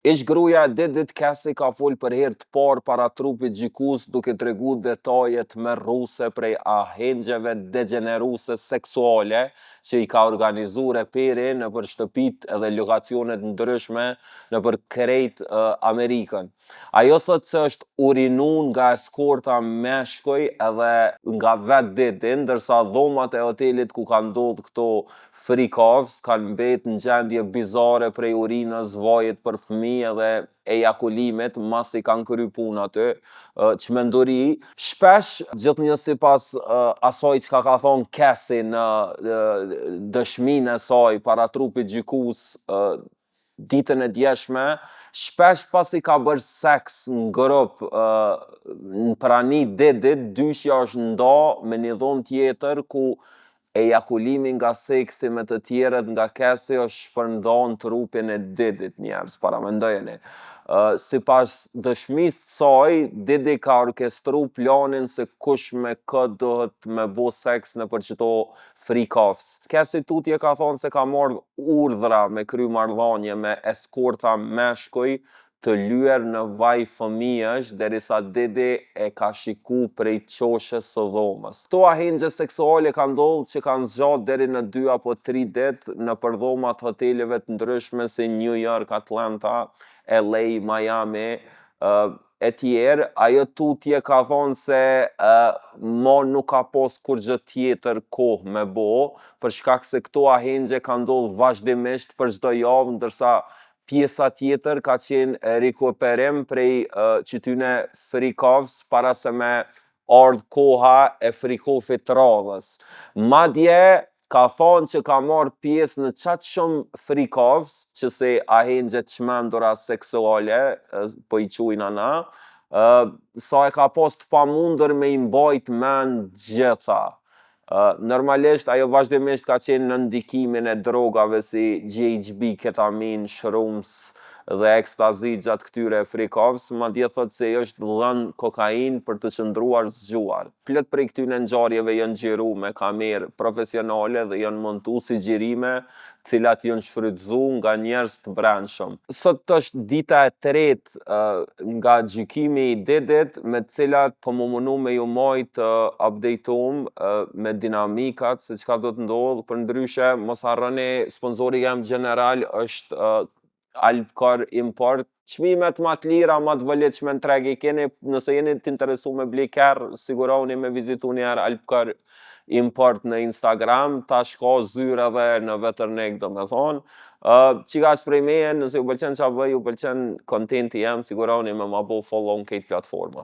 Ish gruaja e Didit Casey ka folë për herë të parë para trupit gjykues duke tregu detaje tmerruse prej ahengjeve degeneruese seksuale që i ka organizuar reperi nëpër shtëpitë edhe lokacione të ndryshme nëpër krejt Amerikën. Ajo thotë se është urinuar nga eskorta meshkuj edhe nga vet Didi, ndërsa dhomat e hotelit ku ka ndodhur këto freak-offs kanë mbetë në gjendje bizare prej urinës, vajit për fëmijë edhe ejakulimit masi kanë krye punë aty, çmenduri. Shpesh, gjithnjë sipas asaj çka ka thonë Casey në dëshminë e saj para trupit gjykues ditën e djeshme, shpesh pasi ka bërë seks në grup në prani Didit, dyshja është nda me një dhomë tjetër ku ejakulimi nga seksi me të tjerët nga Casey është shpërndarë në trupin e Didit, njerëz, para mendojeni. Sipas dëshmisë të saj, Didi ka orkestru planin se kush me kë duhet me bo seks nëpër qëto freak-offs. Casey tutje ka thonë se ka marrë urdhra me kry marrëdhënie me eskorta meshkuj të lyer në vaj fëmijësh derisa Didi e ka shiku prej qoshës së dhomës. Këto ahengje seksuale kanë ndodhur që kanë zgjatë deri në 2 apo 3 ditë nëpër dhomat hoteleve të ndryshme si New York, Atlanta, LA, Miami, e tjerë. Ajo tutje ka thonë se mo nuk ka pas kurgjë tjetër kohë me bo, për shkak se këto ahengje kanë ndodhur vazhdimisht për çdo javë, ndërsa pjesa tjetër ka qenë rikuperim prej qytyne freak-offs para se me ardhë koha e freak-offit të radhës. Madje ka thonë që ka marrë pjesë në qatë shumë freak-offs, që si ahengje të çmendura seksuale, po i quajna na, sa e ka pas të pamundur me i mbajt mend gjitha. Normalisht ajo vazhdimisht ka qenë në ndikimin e drogave si GHB, ketamin, shrooms dhe ekstazi gjatë këtyre freak-offs, madje thotë se është dhënë kokain për të qëndruar zgjuar. Plot prej këtyre ngjarjeve janë xhiru me kamerë profesionale dhe janë montu si xhirime, të cilat janë shfrytzuar nga njerëz të brendshëm. Sot është dita e tretë nga gjykimi i Didit, me të cilat po më munu me ju majt update-um me dinamikat se çka do të ndodhë. Përndryshe, mos harroni, sponzori jam general është Alpcar Import. Çmimet ma të lira, ma të vëllitshme në treg i keni, nëse jeni të interesu me ble kerr, siguroni me vizitu njerë Alpcar Import në Instagram, tash ka zyre edhe në Veternik, do me thonë. Qika është prej meje, nëse ju pëlqen qa bëj, ju pëlqen kontenti jem, siguroni me ma bo follow në kejt platforma.